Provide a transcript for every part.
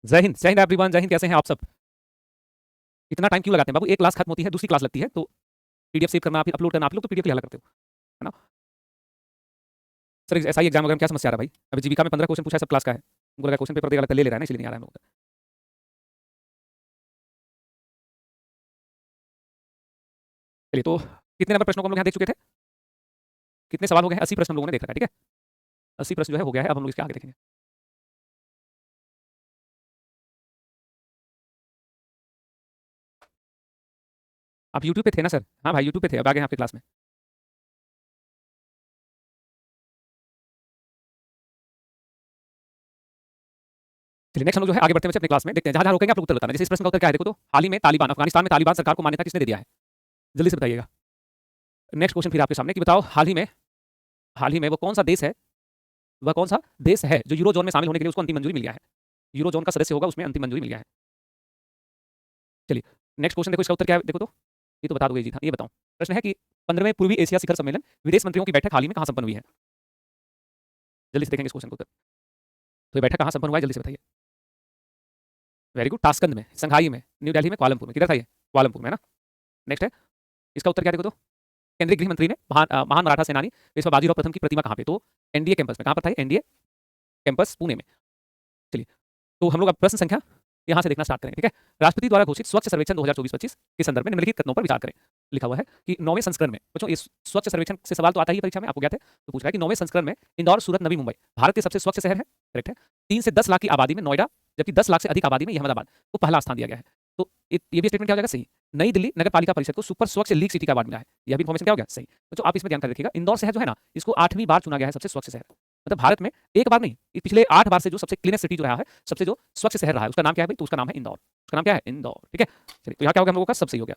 जय हिंद एवरीवन, जय हिंद। कैसे हैं आप सब? इतना टाइम क्यों लगाते हैं बाबू? एक क्लास खत्म होती है, दूसरी क्लास लगती है, तो पीडीएफ सेव करना, फिर अपलोड करना। आप लोग तो पीडीएफ लिया करते हो, है ना? सर ऐसा ही एग्जाम वगैरह में क्या समस्या आ रहा है भाई? अभी जीविका में 15 क्वेश्चन पूछा है, सब क्लास का है। उनको लगा क्वेश्चन पेपर देगा, लगता है ले रहा है ना, इसलिए नहीं आ रहा है हम लोग को। चलिए, तो कितने नंबर प्रश्नों को हम लोग यहाँ देख चुके थे? कितने सवाल हो गए हैं? 80 प्रश्न हम लोगों ने देख रखा है, ठीक है। 80 प्रश्न जो है हो गया है। अब हम लोग इसके आगे देखेंगे। आप यूट्यूब पे थे ना सर? हाँ भाई, यूट्यूब पे थे। अब आगे हैं आपके क्लास में। चलिए, नेक्स्ट हम लोग जो है आगे बढ़ते हैं अपनी क्लास में। देखते हैं, जहाँ जहाँ रोकेंगे आप लोग उत्तर बताना। जैसे इस प्रश्न का उत्तर क्या है, देखो तो। हाल ही में तालिबान, अफगानिस्तान में तालिबान सरकार को मान्यता किसने दे दिया है? जल्दी से बताइएगा। नेक्स्ट क्वेश्चन फिर आपके सामने कि बताओ, हाल ही में वो कौन सा देश है, वह कौन सा देश है जो यूरो जोन में शामिल होने के लिए उसको अंतिम मंजूरी मिल गया है? यूरो जोन का सदस्य होगा, उसमें अंतिम मंजूरी मिल गया है। चलिए, नेक्स्ट क्वेश्चन देखो, इसका उत्तर क्या है, देखो तो। ये तो बता दोगे जी। था, ये बताओ। प्रश्न है कि 15वें पूर्वी एशिया शिखर सम्मेलन विदेश मंत्रियों की बैठक हाल ही में कहाँ संपन्न हुई है? जल्दी से देखेंगे इस क्वेश्चन को उत्तर। तो ये बैठक कहाँ संपन्न हुआ है, जल्दी से बताइए। वेरी गुड, ताशकंद में, संघाई में, न्यू दिल्ली में, क्वालमपुर में। किधर था ये? क्वालमपुर में, है ना। नेक्स्ट है, इसका उत्तर क्या है, देखो तो। केंद्रीय गृह मंत्री ने महान मराठा सेनानी पेशवा बाजीराव प्रथम की प्रतिमा कहाँ पे? तो एनडीए कैंपस में। कहाँ पर था? एनडीए कैंपस, पुणे में। चलिए, तो हम लोग अब प्रश्न संख्या यहाँ से देखना स्टार्ट करेंगे, ठीक है। राष्ट्रपति द्वारा घोषित स्वच्छ सर्वेक्षण 2024-25 के संदर्भ में निम्नलिखित कथनों पर विचार करें। लिखा हुआ है कि 9वें संस्करण में, बच्चों ये स्वच्छ सर्वेक्षण से सवाल तो आता ही है परीक्षा में, आपको ज्ञात है। तो पूछ रहा है कि 9वें संस्करण में इंदौर, सूरत, नवी मुंबई भारत के सबसे स्वच्छ शहर है। करेक्ट है। 3 से 10 लाख की आबादी में नोएडा, जबकि 10 लाख से अधिक आबादी में अहमदाबाद को पहला स्थान दिया गया है। तो ये भी स्टेटमेंट क्या हो जाएगा? सही। नई दिल्ली नगर पालिका परिषद को सुपर स्वच्छ लीग सिटी का अवार्ड मिला है। यह भी इन्फॉर्मेशन क्या हो गया? सही। तो आप इसमें जानकारी रखिएगा, इंदौर शहर जो है ना, इसको 8वीं बार चुना गया है सबसे स्वच्छ शहर। मतलब भारत में एक बार नहीं, पिछले 8 बार से जो सबसे क्लीनेस्ट सिटी जो रहा है, सबसे जो स्वच्छ शहर रहा है, उसका नाम क्या है भाई? तो उसका नाम है इंदौर। उसका नाम क्या है? इंदौर, ठीक है। चलिए, तो यहाँ क्या हो गया हम लोगों का? सब सही हो गया।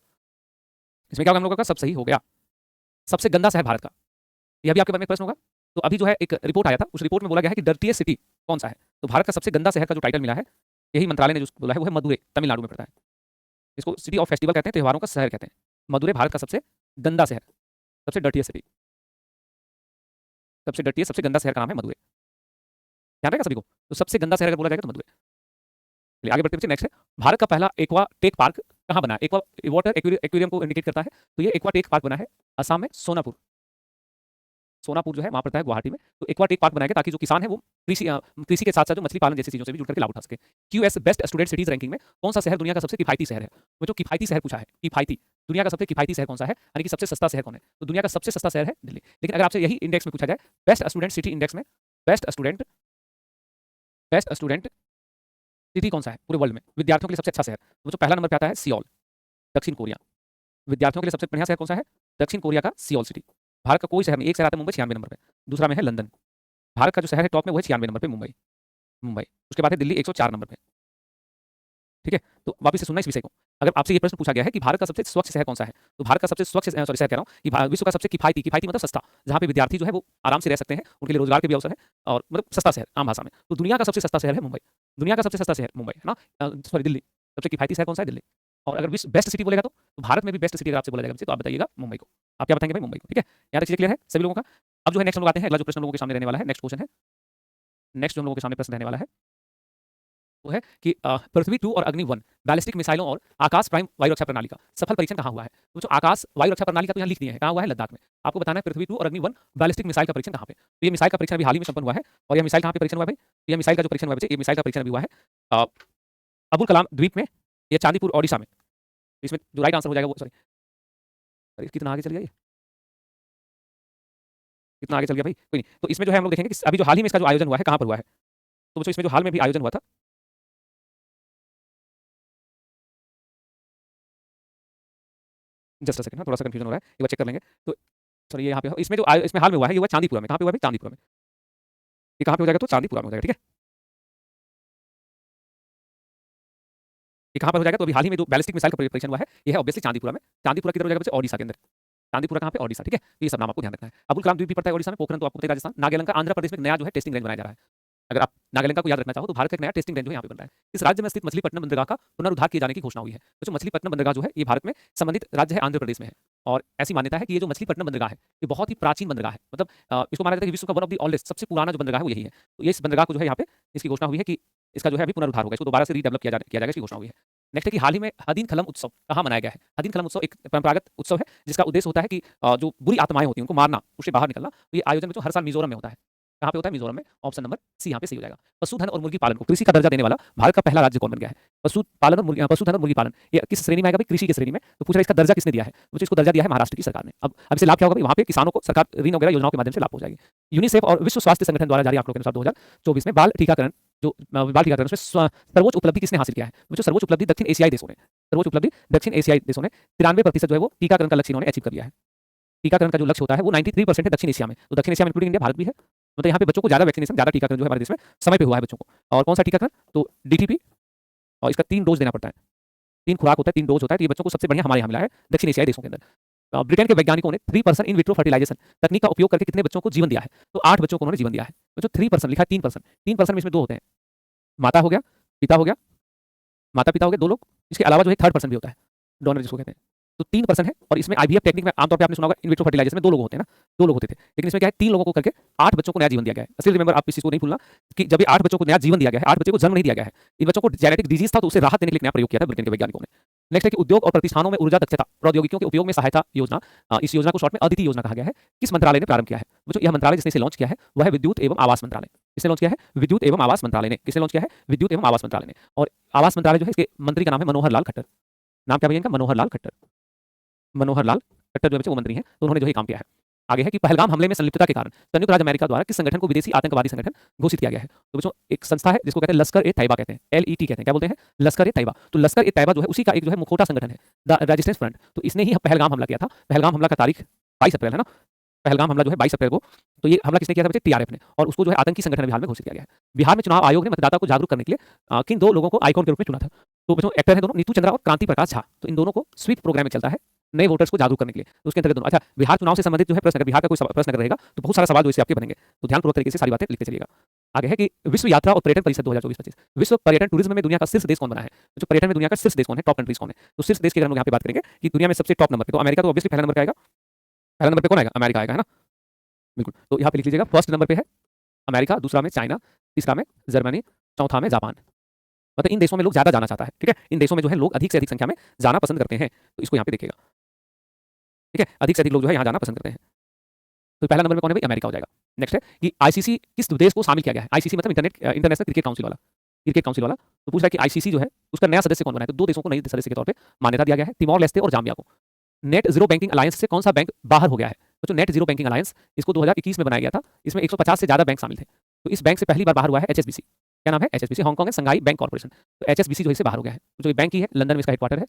इसमें क्या होगा हम लोगों का? सब सही हो गया। सबसे गंदा शहर भारत का, यह भी आपके बारे में प्रश्न होगा। तो अभी जो है एक रिपोर्ट आया था, उस रिपोर्ट में बोला गया है कि डर्टीएस्ट सिटी कौन सा है। तो भारत का सबसे गंदा शहर का जो टाइटल मिला है, यही मंत्रालय ने जो बोला है, वो है मदुरै, तमिलनाडु में पड़ता है। इसको सिटी ऑफ फेस्टिवल कहते हैं, त्योहारों का शहर कहते हैं। मदुरै भारत का सबसे गंदा शहर, सबसे डर्टीएस्ट सिटी, सबसे डर्टीएस्ट, सबसे गंदा शहर का नाम है मदुरै। ध्यान रहेगा सभी को। तो सबसे गंदा शहर अगर बोला जाएगा तो मदुरै। चलिए आगे बढ़ते हैं। नेक्स्ट है, भारत का पहला एक्वा टेक पार्क कहाँ बना है? एक्वा वाटर एक्वेरियम को इंडिकेट करता है। तो ये एक्वा टेक पार्क बना है असम में, सोनापुर। सोनापुर जो है वहाँ पड़ता है, गुवाहाटी में। तो एक्वा टेक पार्क बनाया गया ताकि जो किसान है वो कृषि के साथ साथ जो मछली पालन जैसी चीजों से भी जुड़ करके लाभ उठा सके। QS best student cities ranking में कौन सा शहर दुनिया का सबसे किफायती शहर है? वो जो किफायती शहर पूछा है, किफायती, दुनिया का सबसे किफायती शहर कौन सा है, यानी कि सबसे सस्ता शहर कौन है? तो दुनिया का सबसे सस्ता शहर है दिल्ली। लेकिन अगर आपसे यही इंडेक्स में पूछा जाए, बेस्ट स्टूडेंट सिटी इंडेक्स में, बेस्ट स्टूडेंट सिटी कौन सा है पूरे वर्ल्ड में, विद्यार्थियों के लिए सबसे अच्छा शहर? तो जो पहला नंबर पे आता है सियोल, दक्षिण कोरिया। विद्यार्थियों के लिए सबसे बढ़िया शहर कौन सा है? दक्षिण कोरिया का सियोल सिटी। भारत का कोई शहर नहीं, एक शहर आता है मुंबई 96 नंबर पे, दूसरा में है लंदन। भारत का जो शहर है टॉप में, वो है 96 नंबर पे, मुंबई। मुंबई, उसके बाद है दिल्ली 104 नंबर पे, ठीक है। तो वापस से सुनना इस विषय को। अगर आपसे ये प्रश्न पूछा गया है कि भारत का सबसे स्वच्छ शहर कौन सा है, तो भारत का सबसे स्वच्छ शहर कह रहा हूँ कि विश्व का सबसे किफायती, किफायती मतलब सस्ता, जहाँ पे विद्यार्थी जो है वो आराम से रह सकते हैं, उनके लिए रोजगार के भी अवसर है, और मतलब सस्ता शहर आम भाषा में। तो दुनिया का सबसे सस्ता शहर है मुंबई। दुनिया का सबसे सस्ता शहर मुंबई है ना, सॉरी दिल्ली। सबसे किफायती शहर कौन सा है? दिल्ली। और अगर विश्व बेस्ट सिटी बोलेगा तो भारत में भी बेस्ट सिटी अगर आपसे बोला जाएगा तो आप बताइएगा मुंबई को। आप क्या बताएंगे भाई? मुंबई को, ठीक है। यहाँ तक चीजें क्लियर है सभी लोगों का। अब जो है नेक्स्ट हम लोग आते हैं, अगला जो प्रश्न लोगों के सामने रहने वाला है, नेक्स्ट क्वेश्चन है, नेक्स्ट जो हम लोगों के सामने प्रश्न रहने वाला है वो है कि पृथ्वी 2 और अग्नि 1 बैलिस्टिक मिसाइलों और आकाश प्राइम वायु रक्षा प्रणाली का सफल परीक्षण कहाँ हुआ है? तो जो आकाश वायु रक्षा प्रणाली का तो यहाँ लिख दिया है, कहाँ हुआ है? लद्दाख में। आपको बताना है पृथ्वी 2 और अग्नि 1 बैलिस्टिक मिसाइल का परीक्षण कहाँ पे? तो ये मिसाइल का परीक्षण अभी हाल ही में संपन्न हुआ है। और यह मिसाइल कहाँ पे परीक्षण हुआ है भाई? तो यह मिसाइल का जो परीक्षण हुआ है बच्चे, ये मिसाइल का परीक्षण अभी हुआ है अ, अबुल कलाम द्वीप में, ये चांदीपुर ओडिशा में। इसमें जो राइट आंसर हो जाएगा वो, सॉरी कितना आगे चल गया ये, कितना आगे चल गया भाई, कोई नहीं। तो इसमें जो है हम लोग देखेंगे कि अभी जो हाल ही में इसका जो आयोजन हुआ है कहाँ पर हुआ है। तो बच्चों इसमें जो हाल में भी आयोजन हुआ था, जस्ट अ सेकंड, थोड़ा सा कंफ्यूजन हो रहा है, एक बार चेक कर लेंगे। तो सॉरी ये यहाँ पे इसमें जो इसमें हाल में हुआ है, ये हुआ चांदीपुरा में। कहाँ पे हुआ है? चांदीपुरा में। ये कहाँ पे हो जाएगा? तो चांदीपुरा में हो जाएगा, ठीक है। ये कहाँ पर हो जाएगा? तो अभी हाल ही में जो बैलिस्टिक मिसाइल का परीक्षण हुआ है, ये है ऑब्वियसली चांदीपुरा में। चांदीपुरा किधर हो जाएगा बच्चे? ओडिशा के अंदर। चांदीपुरा कहाँ पे? ओडिशा, ठीक है। तो ये सब नाम आपको ध्यान रखना है। अबुल कलाम द्वीप भी पड़ता है ओडिशा में, पोखरन तो आपको पता है राजस्थान, नागालैंड का आंध्र प्रदेश में नया जो है टेस्टिंग रेंज बनाया जा रहा है। अगर आप नागालैंड को याद रखना चाहो तो भारत का एक नया टेस्टिंग रेंज जो है यहाँ पे बन रहा है। इस राज्य में स्थित मछलीपट्टनम बंदरगाह का पुनरुद्धार किए जाने की घोषणा हुई है। तो जो मछलीपट्टनम बंदरगाह जो है, ये भारत में संबंधित राज्य है आंध्र प्रदेश में है। और ऐसी मान्यता है कि ये जो मछलीपट्टनम बंदरगाह है, ये बहुत ही प्राचीन बंदरगाह है। मतलब इसको माना जाता है कि विश्व का वन ऑफ द ओल्डेस्ट, सबसे पुराना जो बंदरगाह है वो यही है। तो ये इस बंदरगाह को जो है यहाँ पे इसकी घोषणा हुई है कि इसका जो है अभी पुनरुद्धार होगा, इसको दोबारा से रीडेवलप किया जाएगा, इसकी घोषणा हुई है। नेक्स्ट है कि हाल ही में हदीन खलम उत्सव कहाँ मनाया गया है? हदीन खलम उत्सव एक परंपरागत उत्सव है जिसका उद्देश्य होता है कि जो बुरी आत्माएं होती हैं उनको मारना, उससे बाहर निकलना। तो ये आयोजन बच्चों हर साल मिजोरम में होता है। कहाँ पे होता है? मिजोरम में। ऑप्शन नंबर सी यहाँ पे सही हो जाएगा। पशुधन और मुर्गी पालन को कृषि का दर्जा देने वाला भारत का पहला राज्य कौन बन गया है? पशुधन और मुर्गी पालन ये किस श्रेणी में आएगा भाई? कृषि की श्रेणी में। तो पूछ रहा है इसका दर्जा किसने दिया है? मुझे इसको दर्जा दिया है महाराष्ट्र की सरकार ने। अब इसे लाभ क्या होगा भाई? वहाँ पे किसानों को सरकार ऋण वगैरह योजनाओं के माध्यम से लाभ हो जाएगी। यूनिसेफ और विश्व स्वास्थ्य संगठन द्वारा जारी आंकड़ों के अनुसार 2024 में बाल टीकाकरण उसमें सर्वोच्च उपलब्धि किसने हासिल किया है? जो सर्वोच्च उपलब्धि दक्षिण एशियाई देशों ने, सर्वोच्च उपलब्धि दक्षिण एशियाई देशों ने 93% जो है वो टीकाकरण का लक्ष्य इन्होंने अचीव कर लिया है। टीकाकरण का जो लक्ष्य होता है वो 93% है दक्षिण एशिया में। तो दक्षिण एशिया में इंक्लूडिंग इंडिया, भारत भी है। मतलब यहाँ पे बच्चों को ज्यादा वैक्सीनेशन, ज्यादा टीकाकरण जो है हमारे देश में समय पे हुआ है बच्चों को। और कौन सा टीकाकरण? तो डीटीपी, और इसका 3 डोज देना पड़ता है। 3 खुराक होता है, 3 डोज होता है। तो ये बच्चों को सबसे बढ़िया हमारे यहाँ मिला है दक्षिण एशियाई देशों के अंदर। ब्रिटेन के वैज्ञानिकों ने 3% इन विट्रो फर्टिलाइजेशन तकनीक का उपयोग करके कितने बच्चों को जीवन दिया है? तो 8 बच्चों को उन्होंने जीवन दिया है। तो 3% लिखा है, 3%। 3% में इसमें 2 होते हैं, माता हो गया, पिता हो गया, माता पिता हो गए 2 लोग। इसके अलावा जो है थर्ड पर्सन भी होता है, डोनर जिसको कहते हैं। तो 3% है। और इसमें आईवीएफ टेक्निक में आमतौर पे आपने सुना होगा इन विट्रो फर्टिलाइजेशन में 2 लोग होते हैं ना, 2 लोग होते थे। लेकिन इसमें क्या है, 3 लोगों को करके 8 बच्चों को नया जीवन दिया गया है। स्टिल रिमेंबर, आप इस चीज को नहीं भूलना कि जब ये 8 बच्चों को नया जीवन दिया गया है, 8 बच्चे को जन्म नहीं दिया गया है। इन बच्चों को जेनेटिक डिजीज था तो उसे राहत देने के लिए नया प्रयोग किया था ब्रिटेन के वैज्ञानिकों ने। नेक्स्ट है कि उद्योग और प्रतिष्ठानों में ऊर्जा दक्षता प्रौद्योगिकियों के उपयोग में सहायता योजना, इस योजना को शॉर्ट में अदिति योजना कहा गया है, किस मंत्रालय ने प्रारंभ किया है? जो यह मंत्रालय जिसने इसे लॉन्च किया है वह है विद्युत एवं आवास मंत्रालय। किसने लॉन्च किया है? विद्युत एवं आवास मंत्रालय ने। किसने लॉन्च किया है? विद्युत एवं आवास मंत्रालय ने। और आवास मंत्रालय जो है इसके मंत्री का नाम है मनोहर लाल खट्टर। नाम क्या भैया इनका? मनोहर लाल खट्टर। मनोहर लाल खट्टर जो है वो मंत्री हैं, तो उन्होंने जो है काम किया है। आगे है कि पहलगाम हमले में संलिप्तता के कारण संयुक्त राज्य अमेरिका द्वारा किस संगठन को विदेशी आतंकवादी संगठन घोषित किया गया है? तो बच्चों एक संस्था है जिसको कहते हैं लश्कर ए तैयबा कहते हैं, LET कहते हैं। क्या बोलते हैं? लश्कर ए तैयबा। तो लश्कर ए तैयबा जो है उसी का एक जो है मुखोटा संगठन है, द रेजिस्टेंस फ्रंट। तो इसने ही पहलगाम हमला किया था। पहलगाम हमला का तारीख 22 अप्रैल है ना, पहलगाम हमला जो है 22 अप्रैल को। तो ये हमला किसने किया था बच्चे? TRF ने। और उसको जो है आतंकी संगठन बिहार में घोषित किया गया है। बिहार में चुनाव आयोग ने मतदाता को जागरूक करने के लिए किन 2 लोगों को आइकॉन के रूप में चुना था? तो बच्चों एक्टर है दोनों, नीतू चंद्रा और क्रांति प्रकाश झा। तो इन दोनों को स्वीप प्रोग्राम में चलता है नए वोटर्स को जागरूक करने के लिए। तो उसके अंतर्गत दोनों। अच्छा, बिहार चुनाव से संबंधित जो है प्रश्न, अगर बिहार का कोई प्रश्न अगर रहेगा तो बहुत सारा सवाल जो इससे आपके बनेंगे, तो ध्यानपूर्वक तरीके से सारी बातें लिखते चलिएगा। आगे है कि विश्व यात्रा और पर्यटन परिषद 2024-25, विश्व पर्यटन टूरिज्म में दुनिया का शीर्ष देश कौन बना है? जो पर्यटन में दुनिया का शीर्ष देश कौन है, टॉप कंट्रीज कौन है? तो शीर्ष देश की अगर हम लोग यहाँ पे बात करेंगे कि दुनिया में सबसे टॉप नंबर पे, तो अमेरिका तो ऑब्वियसली पहला नंबर पे आएगा। पहला नंबर पे कौन आएगा? अमेरिका आएगा, है ना, बिल्कुल। तो यहाँ पे लिख लीजिएगा, फर्स्ट नंबर पे है अमेरिका, दूसरा में चाइना, तीसरा में जर्मनी, चौथा में जापान। मतलब इन देशों में लोग ज्यादा जाना चाहता है, ठीक है। इन देशों में जो है लोग अधिक से अधिक संख्या में जाना पसंद करते हैं, तो इसको यहाँ पे देखिएगा, ठीक है। अधिक से अधिक लोग जो है यहाँ जाना पसंद करते हैं। तो पहला नंबर में कौन है भाई? अमेरिका हो जाएगा। नेक्स्ट है कि आईसीसी किस देश को शामिल किया गया है? आईसीसी मतलब इंटरनेशनल क्रिकेट काउंसिल वाला, क्रिकेट काउंसिल वाला। तो पूछ रहा है कि आईसीसी जो है उसका नया सदस्य कौन बना है? तो 2 देशों को नए सदस्य के तौर पे मान्यता दिया गया है, तिमोर लेस्ते और जाम्बिया को। नेट जीरो बैंकिंग अलायंस से कौन सा बैंक बाहर हो गया है? तो नेट जीरो बैंकिंग अलायंस, इसको 2021 में बनाया गया था। इसमें 150 से ज्यादा बैंक शामिल थे। तो इस बैंक से पहली बार बाहर हुआ है HSBC। क्या नाम है? HSBC, हांगकांग है संघाई बैंक कॉर्पोरेशन। तो HSBC जो इससे बाहर हो गया है। जो ये बैंक ही है, लंदन में इसका हेडक्वार्टर है,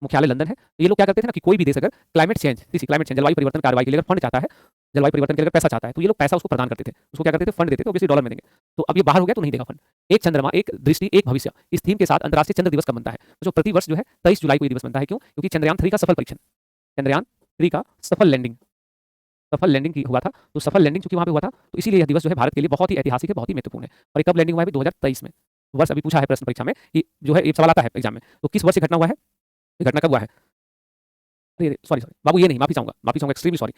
मुख्यालय लंदन है। ये लोग क्या करते थे ना कि कोई भी देश अगर क्लाइमेट चेंज जलवायु परिवर्तन कार्रवाई के लिए अगर फंड चाहता है, जलवायु परिवर्तन के लिए अगर पैसा चाहता है, तो ये लोग पैसा उसको प्रदान करते थे। उसको क्या करते थे? फंड देते थे, ऑब्वियसली डॉलर में देंगे। तो अब ये बाहर हो गया तो नहीं देगा फंड। एक चंद्रमा, एक दृष्टि, एक भविष्य, इस थीम के साथ अंतर्राष्ट्रीय चंद्र दिवस कब बनता है? जो प्रति वर्ष जो है 23 जुलाई को ये दिवस बनता है। क्यों? क्योंकि चंद्रयान 3 का सफल परीक्षण, चंद्रयान 3 का सफल लैंडिंग की हुआ था। तो सफल लैंडिंग चूंकि वहां पे हुआ था, तो इसीलिए यह दिवस जो है भारत के लिए बहुत ही ऐतिहासिक है, बहुत ही महत्वपूर्ण है। और ये कब लैंडिंग हुआ है? 2023 में। वर्ष अभी पूछा है प्रश्न परीक्षा में कि जो है ये सवाल आता है एग्जाम में, तो किस वर्ष से घटना हुआ है? ये घटना कब हुआ है? अरे सॉरी बाबू, ये नहीं, माफी चाहूंगा, एक्सट्रीमली सॉरी।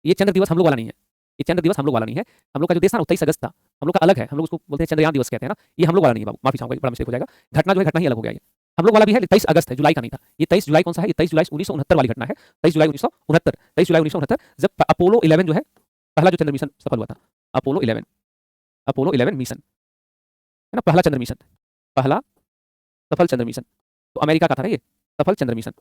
ये चंद्र दिवस हम लोग वाला नहीं है। ये चंद्र दिवस हम लोग वाला नहीं है। हम लोग का जो देश था 23 अगस्त था, हम लोग का अलग है। हम लोग उसको बोलते हैं चंद्रयान दिवस कहते हैं ना। ये हम लोग वाला नहीं है बाबू, माफी चाहूंगा, बड़ा मिस्टेक हो जाएगा। घटना जो है घटना ही अलग हो गया। ये हम लोग वाला भी है, 23 अगस्त है, जुलाई का नहीं था। ये 23 जुलाई कौन सा है? ये 23 जुलाई 1969 वाली घटना है। 23 जुलाई 1969 जब अपोलो 11 जो है पहला जो चंद्र मिशन सफल हुआ था। अपोलो 11 मिशन है ना, पहला चंद्र मिशन, पहला सफल चंद्र मिशन। तो अमेरिका का था ना ये सफल चंद्र मिशन,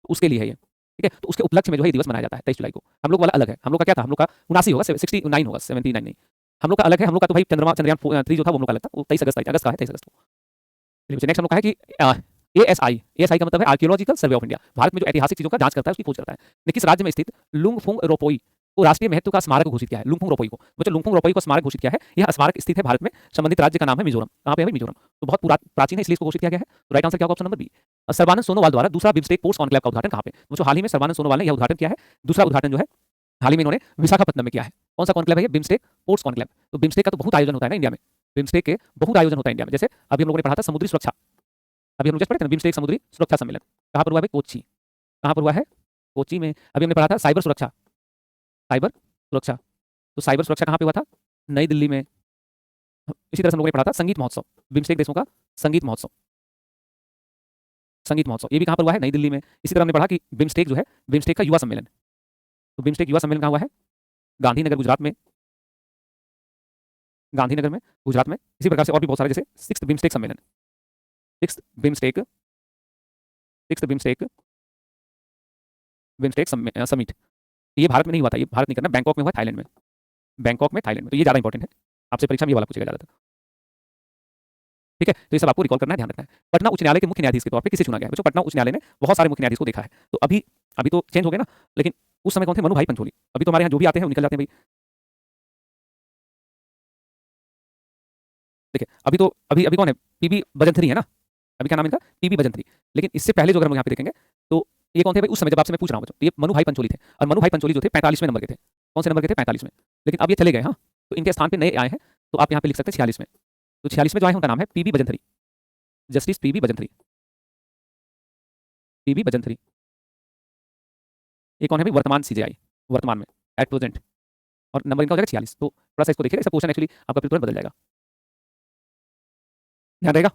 उसके लिए है ये, ठीक है। तो उसके उपलक्ष्य में जो है दिवस मनाया जाता है 23 जुलाई को। हम लोग वाला अलग है। हम लोग का क्या था? हम लोग का 79 होगा, 69 होगा, 79 नहीं। हम लोग का अलग है। हम लोग का तो भाई चंद्रयान 3 जो था वो हम लोग का अलग था, वो 23 अगस्त का है, 23 अगस्त को। नेक्स्ट हम लोग का है कि ASI का मतलब है archaeological survey of India. Bharat में जो ऐतिहासिक चीजों का जांच करता है, उसकी खोज करता है। किस राज्य में स्थित लुंगफुंग रोपोई को राष्ट्रीय महत्व का स्मारक घोषित किया है? लुंगफुंग रोपोई को, बच्चों लुंगफुंग रोपोई को स्मारक घोषित किया है। यह स्मारक स्थित है भारत में, संबंधित राज्य का नाम है मिजोरम। कहाँ पे है भाई? मिजोरम। तो बहुत प्राचीन है, इसलिए इसको घोषित किया गया है। तो राइट आंसर क्या होगा? Option number B. Sarbananda Sonowal द्वारा दूसरा बिम्स्टेक पोर्ट्स कॉन्क्लेव का उद्घाटन कहाँ पे? जो हाल ही में सर्बानंद सोनोवाल ने यह उद्घाटन किया है। दूसरा उद्घाटन जो है हाल ही में इन्होंने विशाखापट्टनम में किया है। कौन सा कॉन्क्लेव है? BIMSTEC ports conclave. तो बिम्स्टेक का तो बहुत आयोजन होता है ना इंडिया में। बिम्स्टेक के बहुत आयोजन होता है इंडिया में। जैसे अभी हम लोगों ने पढ़ा था समुद्री सुरक्षा, अभी हम लोग जस्ट पढ़े थे ना बिम्स्टेक समुद्री सुरक्षा सम्मेलन। कहाँ पर हुआ है? कोच्चि। कहाँ पर हुआ है? कोच्चि में। अभी हमने पढ़ा था साइबर सुरक्षा, तो साइबर सुरक्षा कहाँ पे हुआ था? नई दिल्ली में। इसी तरह से हम लोगों ने पढ़ा था संगीत महोत्सव, बिम्स्टेक देशों का संगीत महोत्सव। संगीत महोत्सव ये भी कहाँ पर हुआ है? नई दिल्ली में। इसी तरह हमने पढ़ा कि बिम्स्टेक जो है, बिम्स्टेक का युवा सम्मेलन, तो बिम्स्टेक युवा सम्मेलन कहाँ हुआ है? गांधीनगर गुजरात में, गांधीनगर में गुजरात में। इसी प्रकार से और भी बहुत सारे, जैसे सिक्स्थ बिम्स्टेक सम्मेलन, sixth BIMSTEC, sixth BIMSTEC, BIMSTEC summit, ये भारत में नहीं हुआ था, ये भारत नहीं करना, बैंकॉक में हुआ, थाईलैंड में, बैंकॉक में, थाईलैंड में। तो ये ज़्यादा इंपॉर्टेंट है, आपसे परीक्षा में ये वाला पूछेगा ज़्यादातर। ठीक है, तो ये सब आपको रिकॉल करना है, ध्यान रखना है। पटना उच्च न्यायालय के मुख्य न्यायाधीश के तौर पे किसे चुना गया है? बच्चों, पटना उच्च न्यायालय ने बहुत सारे मुख्य न्यायाधीश को देखा है, तो अभी अभी तो चेंज हो गए ना, लेकिन उस समय कौन थे? मनु भाई पंचोली। अभी तो हमारे यहाँ जो भी आते हैं वो निकल जाते हैं भाई। देखिए, अभी तो अभी अभी कौन है? पीबी बजंत्री है ना, अभी क्या नाम है इनका? पीबी बजंत्री। लेकिन इससे पहले जो अगर हम यहाँ पे देखेंगे तो ये कौन थे भाई? उस समय जब आपसे मैं पूछ रहा हूँ बच्चों, तो ये मनु भाई पंचोली थे, और मनु भाई पंचोली जो थे 45वें नंबर के थे। कौन से नंबर के थे? 45वें। लेकिन अब ये चले गए, हाँ, तो इनके स्थान पे नए आए हैं, तो आप यहाँ पे लिख सकते हैं 46वें। तो 46वें जो आए हैं उनका नाम है पीबी बजंत्री, जस्टिस पीबी बजंत्री, पीबी बजंत्री। ये कौन है भाई? वर्तमान सीजेआई, वर्तमान में, एट प्रेजेंट, और नंबर इनका हो जाएगा 46। तो थोड़ा सा इसको देखिए, इसका क्वेश्चन एक्चुअली आपका तुरंत बदल जाएगा, ध्यान रहेगा।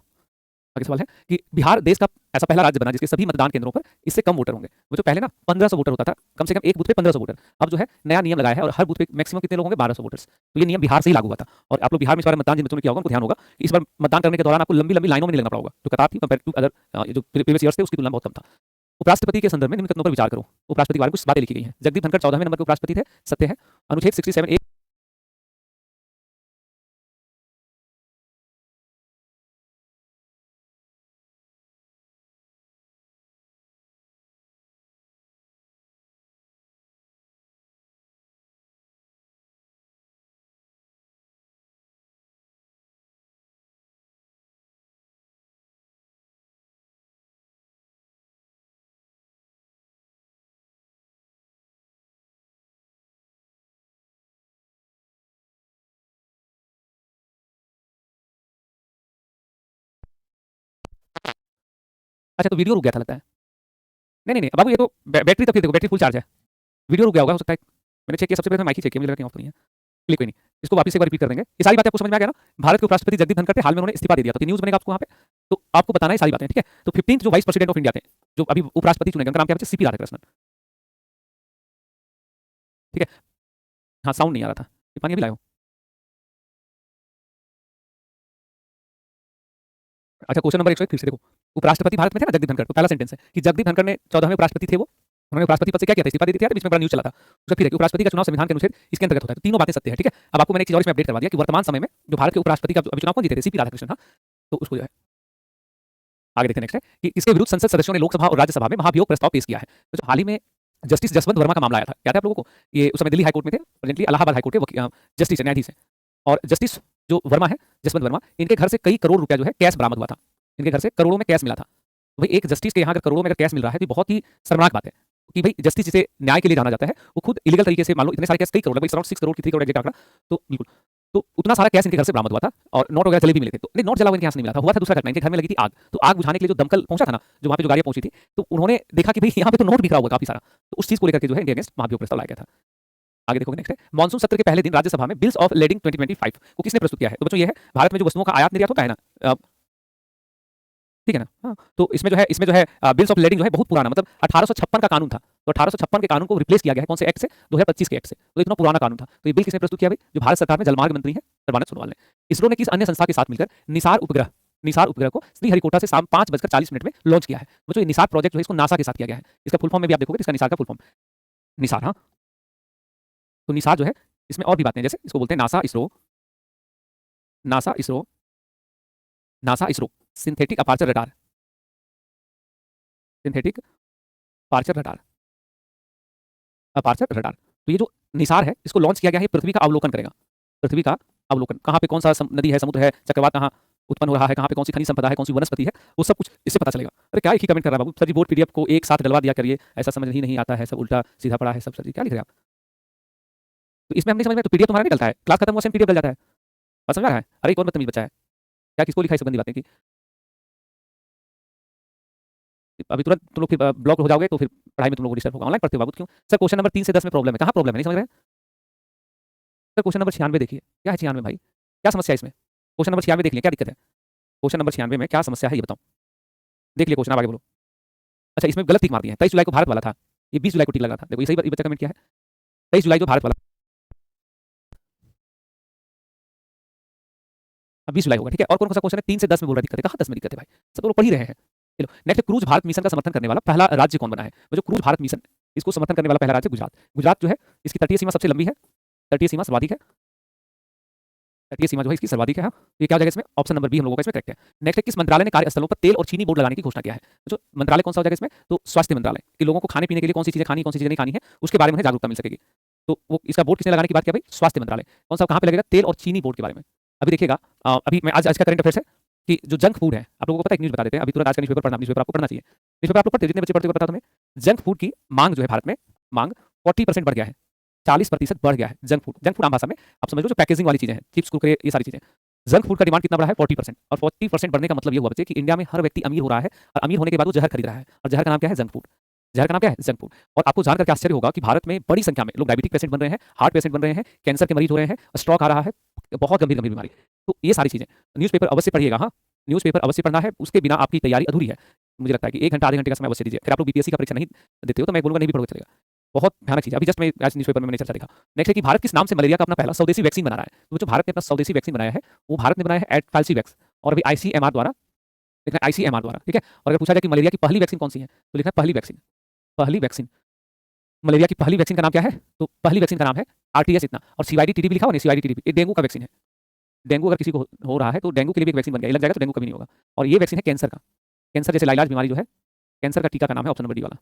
आगे सवाल है कि बिहार देश का ऐसा पहला राज्य बना जिसके सभी मतदान केंद्रों पर इससे कम वोटर होंगे। वो जो पहले ना 1500 वोटर होता था, कम से कम एक बूथ पे 1500 वोटर, अब जो है नया नियम लगाया है और हर बूथ पे मैक्सिमम कितने लोग होंगे? 1200 वोटर्स। तो ये नियम बिहार से ही लागू हुआ था, और आप लोग बिहार में इस बार मतदान जिन बच्चों ने किया होगा उनको ध्यान होगा कि इस बार मतदान करने के दौरान आपको लंबी लंबी लाइनों में नहीं लगना पड़ा होगा, जो कतार थी कंपेयर टू अदर जो प्रीवियस ईयर्स थे उसकी तुलना में बहुत कम था। उपराष्ट्रपति के संदर्भ में निम्न कथनों पर विचार करो। उपराष्ट्रपति के बारे में कुछ बातें लिखी गई हैं। जगदीप धनखड़ 14वें नंबर के उपराष्ट्रपति थे, सत्य है। अनुच्छेद 67 ए। अच्छा, तो वीडियो रुक गया था लगता है। नहीं नहीं नहीं बाबू, ये तो बैटरी तब देखो, बैटरी फुल चार्ज है, वीडियो रुक गया होगा, हो सकता है। मैंने चेक किया, सबसे पहले माइक ही चेक किया, मुझे लगा कहीं ऑफ तो नहीं है। चलिए कोई नहीं, इसको वापस एक बार रिपीट कर देंगे। ये सारी बातें आपको समझ में आ गया ना? भारत के उपराष्ट्रपति जगदीप धनखड़ थे, हाल में उन्होंने इस्तीफा दे दिया, तो न्यूज़ बनेगा आपको वहाँ पे, तो आपको बताना है सारी बातें, ठीक है? तो 15th जो वाइस प्रेसिडेंट ऑफ इंडिया थे, जो अभी उपराष्ट्रपति चुने गए, उनका नाम क्या है? सीपी राधाकृष्णन, ठीक है? हाँ, साउंड नहीं आ रहा था, ये पानी अभी लाया हूँ। अच्छा, क्वेश्चन नंबर 101 फिर से देखो। उपराष्ट्रपति भारत में थे ना जगदीप धनखड़, तो पहला सेंटेंस है कि जगदीप धनखड़ ने 14वें उपराष्ट्रपति थे वो, उन्होंने उपराष्ट्रपति पद से क्या किया था? इस्तीफा दे दिया था, बीच में बड़ा न्यूज़ चला था। उसका फिर है कि उपराष्ट्रपति का चुनाव संविधान के अनुच्छेद इसके अंतर्गत होता है, तो तीनों बातें सत्य है, ठीक है? अब आपको मैंने एक चीज़ और इसमें अपडेट करवा दिया कि वर्तमान समय में जो भारत के उपराष्ट्रपति का अभी चुनाव कौन जीते थे? सीपी राधाकृष्णन, हाँ, तो उसको जो है आगे देखते हैं। नेक्स्ट है कि इसके विरुद्ध संसद सदस्यों ने लोकसभा और राज्यसभा में महाभियोग प्रस्ताव पेश किया है। तो जो हाल ही में जस्टिस जसवंत वर्मा का मामला आया था, याद है आप लोगों को? ये उस समय दिल्ली हाईकोर्ट में थे, प्रेजेंटली इलाहाबाद हाईकोर्ट के जस्टिस है, न्यायाधीश है, और जस्टिस जो वर्मा है, जसवंत वर्मा, इनके घर से कई करोड़ रुपया जो है कैश बरामद हुआ था, इनके घर से करोड़ों में कैश मिला था। तो भाई एक जस्टिस के यहाँ अगर करोड़ों में अगर कैश मिल रहा है, तो ये बहुत ही शर्मनाक बात है कि भाई जस्टिस जिसे न्याय के लिए जाना जाता है, वो खुद इलीगल तरीके से, मान लो इतने सारे कैश, कई करोड़, भाई अराउंड 6 करोड़ की 3 करोड़ एग्जैक्ट आंकड़ा, तो बिल्कुल, तो उतना सारा कैश इनके घर से बरामद हुआ था, और नोट वगैरह जले भी मिले थे। तो नहीं, नोट जला हुआ इनके यहाँ से नहीं मिला था, हुआ था दूसरा घटना, इनके घर में लगी थी आग, तो आग बुझाने के लिए जो दमकल पहुंचा था ना, जो वहाँ पे जो गाड़ियाँ पहुंची थी, तो उन्होंने देखा कि भाई यहाँ पे तो नोट बिखरा हुआ काफी सारा, तो उस चीज को लेकर के जो है इंडिया अगेंस्ट महाभियोग प्रस्ताव लाया गया था। आगे देखोगे, नेक्स्ट है मॉनसून सत्र के पहले दिन राज्यसभा में बिल्स ऑफ लेडिंग 2025 को किसने प्रस्तुत किया है? तो बच्चों ये है भारत में जो वस्तुओं का आयात निर्यात होता है ना, ठीक है ना, हाँ, तो इसमें जो है बिल्स ऑफ लेडिंग जो है बहुत पुराना, मतलब 1856 का कानून था, तो 1856 के कानून को रिप्लेस किया गया है कौन से एक्ट से? 2025 के एक्ट से, तो इतना पुराना कानून था। तो ये बिल किसने प्रस्तुत किया भाई? जो भारत सरकार में जलमार्ग मंत्री है सर्बानंद सोनोवाल ने। इसरो ने किस अन्य संस्था के साथ मिलकर निसार उपग्रह को श्रीहरिकोटा से शाम 5:40 में लॉन्च किया है? बच्चों ये निसार प्रोजेक्ट जो है इसको नासा के साथ किया गया है, इसका फुल फॉर्म में भी आप देखोगे, इसका निसार का फुल फॉर्म निसार, हाँ, तो निसार जो है इसमें और भी बातें हैं, जैसे इसको बोलते हैं NASA ISRO synthetic aperture radar, synthetic aperture radar. तो ये जो निसार है इसको लॉन्च किया गया है, पृथ्वी का अवलोकन करेगा, पृथ्वी का अवलोकन, कहाँ पे कौन सा नदी है, समुद्र है, चक्रवात कहाँ उत्पन्न हो रहा है, कहाँ पे कौन सी खनिज संपदा है, कौन सी वनस्पति है, वो सब कुछ इससे पता चलेगा। अरे क्या एक ही कमेंट कर रहा है बाबू, सर जी बोर्ड पीडीएफ को एक साथ डलवा दिया करिए, ऐसा समझ ही नहीं आता है, सब उल्टा सीधा पड़ा है सब, सर जी क्या लिख रहे हैं आप? तो इसमें हम नहीं समझ में, तो पीडीएफ तुम्हारा निकलता है, क्लास खत्म हुआ से पीडीएफ डल जाता है, बात समझ आ रहा है? अरे कौन बदतमीज बच्चा है, क्या किसको लिखा है सब गंदी बातें की? अभी तुरंत तुम लोग फिर ब्लॉक हो जाओगे, तो फिर पढ़ाई में तुम लोग को डिस्टर्ब होगा। ऑनलाइन पढ़ते हो बाबू, क्यों? सर क्वेश्चन नंबर 3 से 10 में प्रॉब्लम है, कहाँ प्रॉब्लम है, नहीं समझ रहे हैं? सर क्वेश्चन नंबर 96 देखिए, क्या है 96 भाई, क्या समस्या है इसमें? क्वेश्चन नंबर 96 देख लिया, क्या दिक्कत है? क्वेश्चन नंबर 96 में क्या समस्या है ये बताओ। देख लिया क्वेश्चन, आप आगे बोलो। अच्छा, इसमें गलत टिक मार दिया है, 23 जुलाई को भारत वाला था, ये 20 जुलाई को टिक लगा था। देखो ये सही बच्चा कमेंट किया है, 23 जुलाई जो भारत वाला, अब 20 जुलाई होगा, ठीक है। और कौन सा क्वेश्चन है? 3 से 10 में बोल रहा है दिक्कत है, कहाँ 10 में दिक्कत है भाई, सब तो लोग पढ़ ही रहे हैं। चलो नेक्स्ट, क्रूज भारत मिशन का समर्थन करने वाला पहला राज्य कौन बना है? वो जो क्रूज भारत मिशन, इसको समर्थन करने वाला पहला राज्य गुजरात। गुजरात जो है इसकी तटीय सीमा सबसे लंबी है, तटीय सीमा सर्वाधिक है, तटीय सीमा जो है इसकी सर्वाधिक है। हाँ, तो ये क्या हो जाएगा इसमें? ऑप्शन नंबर बी हम लोगों का इसमें करेक्ट है। नेक्स्ट है, किस मंत्रालय ने कार्यस्थलों पर तेल और चीनी बोर्ड लगाने की घोषणा किया है? जो मंत्रालय कौन सा हो जाएगा इसमें? तो स्वास्थ्य मंत्रालय, कि लोगों को खाने पीने के लिए कौन सी चीजें खानी, कौन सी चीजें नहीं खानी है, उसके बारे में जागरूकता मिल सकेगी। तो वो इसका बोर्ड किसने लगाने की बात किया भाई? स्वास्थ्य मंत्रालय। कौन सा कहाँ पे लगेगा? तेल और चीनी बोर्ड के बारे में। अभी देखिएगा, अभी मैं आज आज का करंट अफेयर्स है कि जो जंक फूड है, आप लोगों को पता है, एक न्यूज़ बता देते हैं, अभी तुरंत आज का न्यूज़पेपर पढ़ना, न्यूज़पेपर आपको पढ़ना चाहिए। न्यूज़पेपर आप लोग पढ़ते हो, जितने बच्चे पढ़ते हो बता तुम्हें, जंक फूड की मांग जो है भारत में, मांग 40% बढ़ गया है, 40% बढ़ गया है जंक फूड। जंक फूड आम भाषा में आप समझ लो जो पैकेजिंग वाली चीजें हैं, चिप्स, कुरकुरे, ये सारी चीजें। जंक फूड का डिमांड कितना बढ़ा है? 40%। और 40% बढ़ने का मतलब ये हुआ बच्चे कि इंडिया में हर व्यक्ति अमीर हो रहा है, और अमीर होने के बाद वो जहर खरीद रहा है, और जहर का नाम क्या है? Junk food. जहर का नाम क्या है? Junk food. और आपको जानकर क्या आश्चर्य होगा कि भारत में बड़ी संख्या में लोग डायबिटिक पेशेंट बन रहे हैं, हार्ट पेशेंट बन रहे हैं, कैंसर के मरीज हो रहे हैं, स्ट्रोक आ रहा है, बहुत गंभीर गंभीर बीमारी। तो ये सारी चीजें, न्यूज़पेपर अवश्य पढ़िएगा। हाँ, न्यूज़पेपर अवश्य पढ़ना है, उसके बिना आपकी तैयारी अधूरी है। मुझे लगता है कि 1 घंटा आधे घंटे का समय अवश्य दीजिए। फिर आप लोग बीपीएससी का परीक्षा नहीं देते हो तो मैं बोलूंगा नहीं भी पढ़ोगे चलेगा, बहुत भयानक चीज है। अभी जस्ट मैं आज न्यूज़पेपर में मैंने चर्चा देखा। नेक्स्ट है कि भारत किस नाम से मलेरिया का अपना पहला स्वदेशी वैक्सीन बना रहा है? तो जो भारत ने अपना स्वदेशी वैक्सीन बनाया है, वो भारत ने बनाया है एडफाल्सीवैक्स, और अभी आईसीएमआर द्वारा, लिखना है आईसीएमआर द्वारा, ठीक है। और अगर पूछा जाए कि मलेरिया की पहली वैक्सीन कौन सी है, तो लिखना है पहली वैक्सीन। पहली वैक्सीन, मलेरिया की पहली वैक्सीन का नाम क्या है? तो पहली वैक्सीन का नाम है आरटीएस, इतना। और सीवाईडी टीडी भी लिखा हुआ नहीं, सीवाईडी टीडी, ये डेंगू का वैक्सीन है। डेंगू अगर किसी को हो रहा है तो डेंगू के लिए भी एक वैक्सीन बन गया, ये लग जाएगा तो डेंगू कभी नहीं होगा। और ये वैक्सीन है कैंसर का, कैंसर जैसे लाइलाज बीमारी जो है, कैंसर का टीका का नाम है ऑप्शन नंबर डी वाला,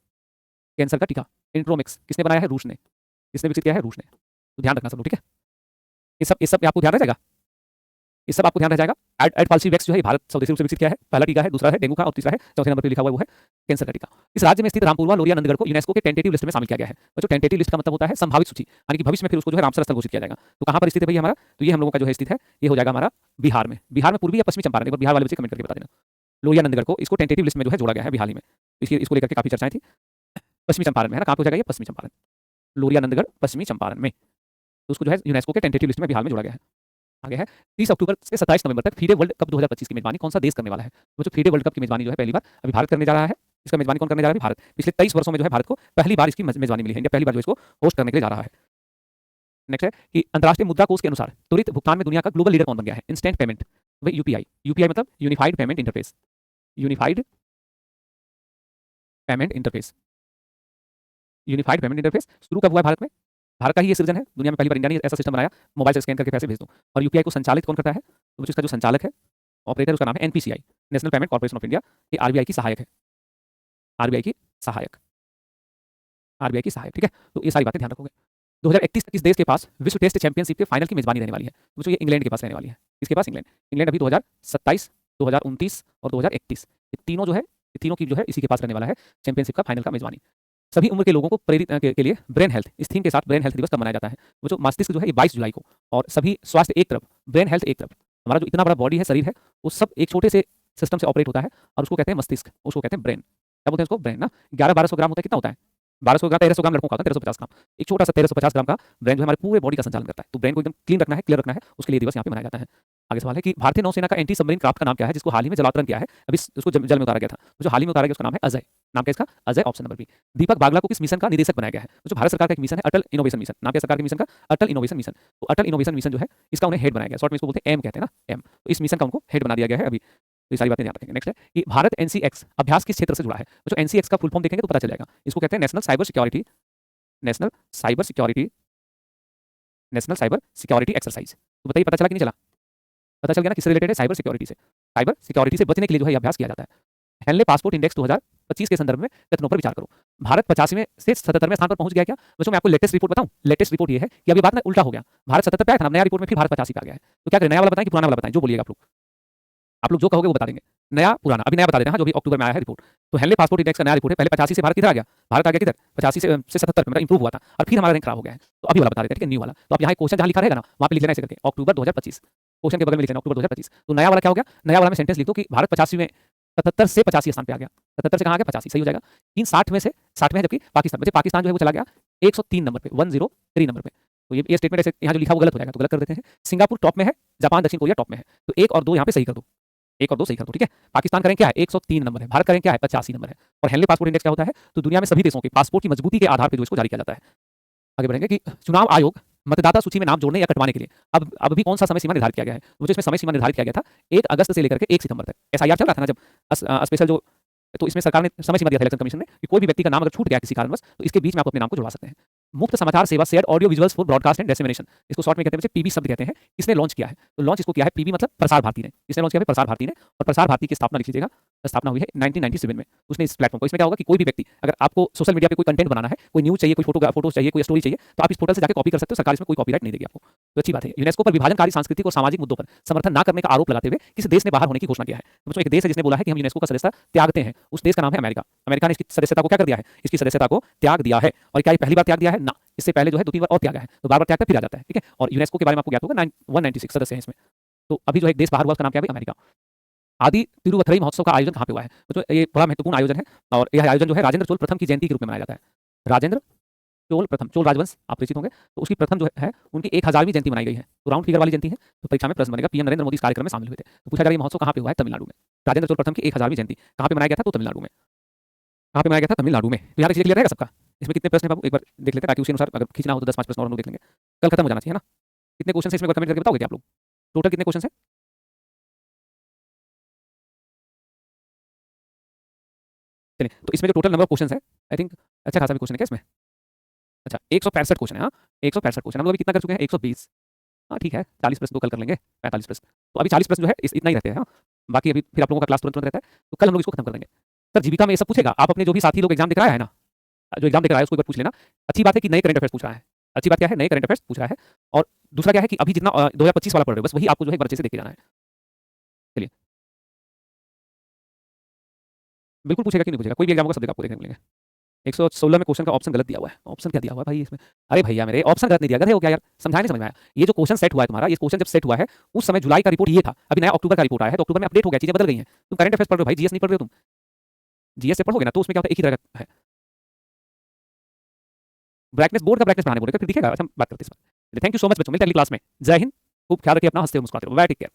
कैंसर का टीका। इंट्रोमिक्स किसने बनाया है? रूस ने। किसने विकसित किया है? रूस ने। तो ध्यान रखना सब लोग, ठीक है। ये सब आपको ध्यान रह जाएगा, ये सब आपको ध्यान रह जाएगा। एडफाल्सीवैक्स जो है भारत स्वदेशी रूप से विकसित किया है, पहला टीका है, दूसरा है डेंगू का, और तीसरा है, चौथे नंबर पर लिखा हुआ है वो है कैंसर का टीका। इस राज्य में स्थित रामपुरवा लोरिया नंदगढ़ को यूनेस्को के टेंटेटिव लिस्ट में शामिल किया गया है। तो जो टेंटेटिव लिस्ट का मतलब होता है संभावित सूची, यानी कि भविष्य में फिर उसको जो है रामसर स्थल घोषित किया जाएगा। तो कहां पर स्थित है भैया हमारा? तो ये हम लोगों का जो है स्थित है, ये हो जाएगा हमारा बिहार में। बिहार में पूर्वी या पश्चिमी चंपारण? एक बार बिहार वाले बच्चे कमेंट करके बता देना। लोरिया नंदगढ़ को इसको टेंटेटिव लिस्ट में जो है जोड़ा गया है अभी हाल ही में, इसको लेकर के काफी चर्चाएं थी। पश्चिमी चंपारण में है ना, कहां पर हो जाएगा ये? पश्चिमी चंपारण, लोरिया नंदगढ़ पश्चिमी चंपारण में। तो उसको जो है यूनेस्को के टेंटेटिव लिस्ट में बिहार में जोड़ा गया है। आगे है 30 अक्टूबर से 27 नवंबर तक फीडे वर्ल्ड कप 2025 की मेजबानी कौन सा देश करने वाला है? वो जो फीडे वर्ल्ड कप की मेजबानी जो है पहली बार अभी भारत करने जा रहा है। इसका मेजबानी कौन करने जा रहा है? भारत। पिछले 23 वर्षों में जो है भारत को पहली बार इसकी मेजबानी मिली है, इंडिया पहली बार जो इसको होस्ट करने के लिए जा रहा है। नेक्स्ट है कि अंतर्राष्ट्रीय मुद्रा कोष के अनुसार त्वरित भुगतान में दुनिया का ग्लोबल लीडर कौन बन गया है? इंस्टेंट पेमेंट, वही यूपीआई। यूपीआई मतलब unified payment interface, unified payment interface. Unified payment interface शुरू कब हुआ है भारत में? भारत का ही ये सृजन है, दुनिया में पहली बार इंडिया ने ऐसा सिस्टम बनाया, मोबाइल से स्कैन करके पैसे भेज दो। और यूपीआई को संचालित कौन करता है? तो इसका जो संचालक है, ऑपरेटर, उसका नाम है NPCI, national payment corporation of India. ये आरबीआई की सहायक है, आरबीआई की सहायक, आरबीआई की सहायक, ठीक है। तो ये सारी बातें ध्यान रखोगे। 2031 तक इस देश के पास विश्व टेस्ट चैंपियनशिप के फाइनल की मेजबानी रहने वाली है। तो ये इंग्लैंड के पास रहने वाली है। इसके पास इंग्लैंड, इंग्लैंड अभी 2027, 2029 और 2031, ये तीनों जो है, ये तीनों की जो है इसी के पास रहने वाला है चैंपियनशिप का फाइनल का मेजबानी। सभी उम्र के लोगों को प्रेरित के लिए ब्रेन हेल्थ, इस थीम के साथ ब्रेन हेल्थ दिवस कब मनाया जाता है? वो जो मस्तिष्क जो है ये 22 जुलाई को, और सभी स्वास्थ्य एक तरफ, ब्रेन हेल्थ एक तरफ। हमारा जो इतना बड़ा बॉडी है, शरीर है, वो सब एक छोटे से सिस्टम से ऑपरेट होता है, और उसको कहते हैं मस्तिष्क, उसको कहते हैं ब्रेन। क्या बोलते हैं उसको? ब्रेन ना। 1100-1200 ग्राम होता है, कितना होता है? 1200 ग्राम, 1300 ग्राम लड़कों का होता है, 1350 ग्राम। एक छोटा सा 1350 ग्राम का ब्रेन जो हमारे पूरे बॉडी का संचालन करता है। तो ब्रेन को एकदम क्लीन रखना है, क्लियर रखना है, उसके लिए दिवस यहाँ पे मनाया जाता है। आगे सवाल है कि भारतीय नौसेना का एंटी सबमरीन क्राफ्ट का नाम क्या है जिसको हाल ही में जलावतरण किया है? अभी उसको जल में उतारा गया था, जो हाल ही में उतारा गया उसका नाम है अजय। नाम क्या इसका? Ajay, option number B. Deepak Bagla को किस मिशन का निदेशक बनाया गया है? जो भारत सरकार का एक मिशन है, अटल इनोवेशन मिशन। नाम क्या सरकार के मिशन का? अटल इनोवेशन मिशन। तो अटल इनोवेशन मिशन जो है इसका उन्हें हेड बनाया गया, शॉर्ट में इसको बोलते हैं एम, कहते हैं ना, एम। तो इस मिशन का उनको हेड बना दिया गया है अभी। तो ये सारी बातें ध्यान रखेंगे। नेक्स्ट है कि भारत एनसीएक्स अभ्यास किस क्षेत्र से जुड़ा है? जो एनसीएक्स का फुल फॉर्म देखेंगे तो पता चल जाएगा। इसको कहते हैं national cyber security, national cyber security, national cyber security exercise. तो बताइए पता चला कि नहीं चला? पता चल गया ना किससे रिलेटेड है? साइबर सिक्योरिटी से। साइबर सिक्योरिटी से बचने के लिए जो है अभ्यास किया जाता है। हेनले पासपोर्ट इंडेक्स 2025 के संदर्भ में कथनों पर विचार करो। भारत 85वें से 77वें स्थान पर पहुंच गया क्या? बच्चों मैं आपको लेटेस्ट रिपोर्ट बताऊं। लेटेस्ट रिपोर्ट ये है कि अभी बात ना उल्टा हो गया, भारत 77 पे आया था, नया रिपोर्ट में फिर भारत 85 पे आ गया है। तो क्या करें, नया वाला बताएं कि पुराना वाला बताएं? जो बोलिएगा आप लोग जो कहोगे वो बता देंगे। नया पुराना, अभी नया बता देते हैं, जो भी अक्टूबर में आया है रिपोर्ट। तो हेनले पासपोर्ट इंडेक्स का नया रिपोर्ट है। पहले 85 से भारत किधर आ गया? भारत आ गया किधर? 85 से 77 पे, मतलब इंप्रूव हुआ था, और फिर हमारा रैंक खराब हो गया है। तो अभी वाला बता देते हैं, ठीक है, न्यू वाला। तो आप यहाँ क्वेश्चन जहाँ लिखा रहेगा ना, वहाँ पे लिख लेना ऐसे करके अक्टूबर 2025, क्वेश्चन के बगल में लिख लेना अक्टूबर 2025। तो नया वाला क्या हो गया? नया वाला में सेंटेंस लिख दो कि भारत 85 में, 77 से 85 स्थान पे आ गया। 77 से कहाँ आ गया? 85, सही हो जाएगा। चीन 60 में से 60 में है, जबकि पाकिस्तान जो है वो चला गया 103 नंबर पे, 103 नंबर पे। तो ये स्टेटमेंट ऐसे यहाँ जो लिखा वो गलत हो जाएगा, तो गलत कर देते हैं। सिंगापुर टॉप में है, जापान दक्षिण कोरिया टॉप में है, तो 1 और 2 यहाँ पे सही कर दो, 1 और 2 सही कर दो, ठीक है। पाकिस्तान का रैंक क्या है, 103 नंबर है, भारत का रैंक क्या है, 85 नंबर है। और हेनले पासपोर्ट इंडेक्स क्या होता है, तो दुनिया में सभी देशों के पासपोर्ट की मजबूती के आधार पर जो इसको जारी किया जाता है। आगे बढ़ेंगे कि चुनाव आयोग मतदाता सूची में नाम जोड़ने या कटवाने के लिए अब भी कौन सा समय सीमा निर्धारित किया गया है, मुझे इसमें समय सीमा निर्धारित किया गया था 1 अगस्त से लेकर के 1 सितंबर तक। एसआईआर चल रहा था ना जब स्पेशल जो, तो इसमें सरकार ने समय सीमा दिया था इलेक्शन कमीशन ने कि कोई भी व्यक्ति का नाम अगर छूट गया किसी कारणवश तो इसके बीच में आप अपने नाम को जुड़वा सकते हैं। मुफ्त समाचार सेवा share audio visuals for broadcast and dissemination, इसको शॉर्ट में कहते हैं, पीबी शब्द कहते हैं। किसने लॉन्च किया है, तो लॉन्च इसको किया है पीबी मतलब प्रसार भारती ने। किसने लॉन्च किया है, प्रसार भारती ने। और प्रसार भारती की स्थापना लिख लीजिएगा, स्थापना हुई है 1997 में उसने इस प्लेटफॉर्म को। इसमें क्या होगा कि कोई भी व्यक्ति अगर आपको सोशल मीडिया पे कोई कंटेंट बनाना है, कोई न्यूज चाहिए, कोई फोटो चाहिए, कोई स्टोरी चाहिए, तो आप इस पोर्टल से जाकर कॉपी कर सकते हो, सरकार इसमें कोई कॉपीराइट नहीं देगी आपको। तो अच्छी बात है। यूनेस्को पर विभाजनकारी सांस्कृतिक और सामाजिक मुद्दों पर समर्थन न करने का आरोप लगाते हुए किस देश ने बाहर होने की घोषणा किया है। तो बच्चों एक देश है जिसने बोला है कि हम यूनेस्को का सदस्यता त्यागते हैं, उस देश का नाम है अमेरिका। अमेरिका ने इसकी सदस्यता को क्या कर दिया है, इसकी सदस्यता को त्याग दिया है। और क्या ये पहली बार त्याग दिया है ना, इससे पहले जो है 2-3 बार और त्यागा है, तो बार-बार त्याग कर फिर आ जाता है, ठीक है। और यूनेस्को के बारे में आपको ज्ञात होगा 196 सदस्य हैं इसमें। तो अभी जो है एक देश बाहर हुआ, उसका नाम क्या है, अमेरिका। आदि तिरुवथई महोत्सव का आयोजन कहाँ पे हुआ है, तो ये बड़ा महत्वपूर्ण आयोजन है। और यह आयोजन जो है राजेंद्र चोल प्रथम की जयंती के रूप में मनाया जाता है। राजेंद्र चोल प्रथम, चोल राजवंश आप परिचित होंगे, तो उसकी प्रथम जो है उनकी 1000वीं जयंती मनाई गई है। तो राउंड फिगर वाली जयंती है, तो परीक्षा में प्रश्न बनेगा पीएम नरेंद्र मोदी इस कार्यक्रम में शामिल हुए थे। तो पूछा जा रहा है ये महोत्सव कहाँ पे हुआ है, तमिलनाडु में। राजेंद्र चोल प्रथम की 1000वीं जयंती कहाँ पे मनाया गया था, तो तमिलनाडु में। कहाँ पे मनाया गया था, तमिलनाडु में। तो यहाँ तक क्लियर रहेगा सबका। इसमें कितने प्रश्न है बाबू, एक बार देख लेते हैं, ताकि उसी अनुसार अगर खींचना हो तो 10-5 प्रश्न और हम लोग देख लेंगे, कल खत्म हो जाना चाहिए ना। कितने क्वेश्चन है इसमें कमेंट करके बताओगे क्या आप लोग, टोटल कितने क्वेश्चन है। चलिए, तो इसमें जो टोटल नंबर ऑफ क्वेश्चन है, आई थिंक अच्छा खासा भी क्वेश्चन है क्या इसमें। अच्छा 165 क्वेश्चन है, हाँ 165 क्वेश्चन। हम लोग अभी कितना कर चुके हैं, 120। हाँ ठीक है, 40 प्रश्न तो कल कर लेंगे, 45 प्रश्न। तो अभी 40 प्रश्न जो है इतना ही रहते हैं। हाँ बाकी अभी फिर आप लोगों का क्लास तुरंत तुरंत रहता है, तो कल हम लोग इसको खत्म कर देंगे। सर जीविका में ये सब पूछेगा, आप अपने जो भी साथी लोग एग्जाम देकर आया है ना, जो एग्जाम देकर आया उसको एक बार पूछ लेना। अच्छी बात है कि नए करंट अफेयर्स पूछ रहा है, अच्छी बात क्या है, नए करंट अफेयर्स पूछ रहा है। और दूसरा क्या है कि अभी जितना 2025 वाला पढ़ रहे हो बस वही आपको जो है एक बार अच्छे से देख के जाना है। चलिए बिल्कुल पूछेगा कि नहीं पूछेगा, कोई भी एग्जाम होगा सब जगह आपको देखने को मिलेंगे। 116 में क्वेश्चन का ऑप्शन गलत दिया हुआ है, ऑप्शन क्या दिया हुआ है भाई इसमें। अरे भैया मेरे ऑप्शन गलत नहीं दिया, गधे हो क्या यार, समझाने नहीं समझ में आया। ये जो क्वेश्चन सेट हुआ है तुम्हारा, ये क्वेश्चन जब सेट हुआ है उस समय जुलाई का रिपोर्ट ये था, अभी नया अक्टूबर का रिपोर्ट आया है, तो अक्टूबर में अपडेट हो गया, चीजें बदल गई हैं। तुम करंट अफेयर्स पढ़ रहे हो भाई, जीएस नहीं पढ़ रहे हो तुम। जीएस से पढ़ोगे ना तो उसमें क्या होता है, एक ही तरह का है। ब्राइटनेस, बोर्ड का ब्राइटनेस बढ़ाने बोलेगा फिर दिखेगा। अच्छा हम बात करते हैं इस बार। थैंक यू सो मच बच्चों, मिलते हैं अगली क्लास में। जय हिंद, खूब ख्याल रखिए अपना, हंसते हुए मुस्कुराते रहो, बाय, टेक केयर।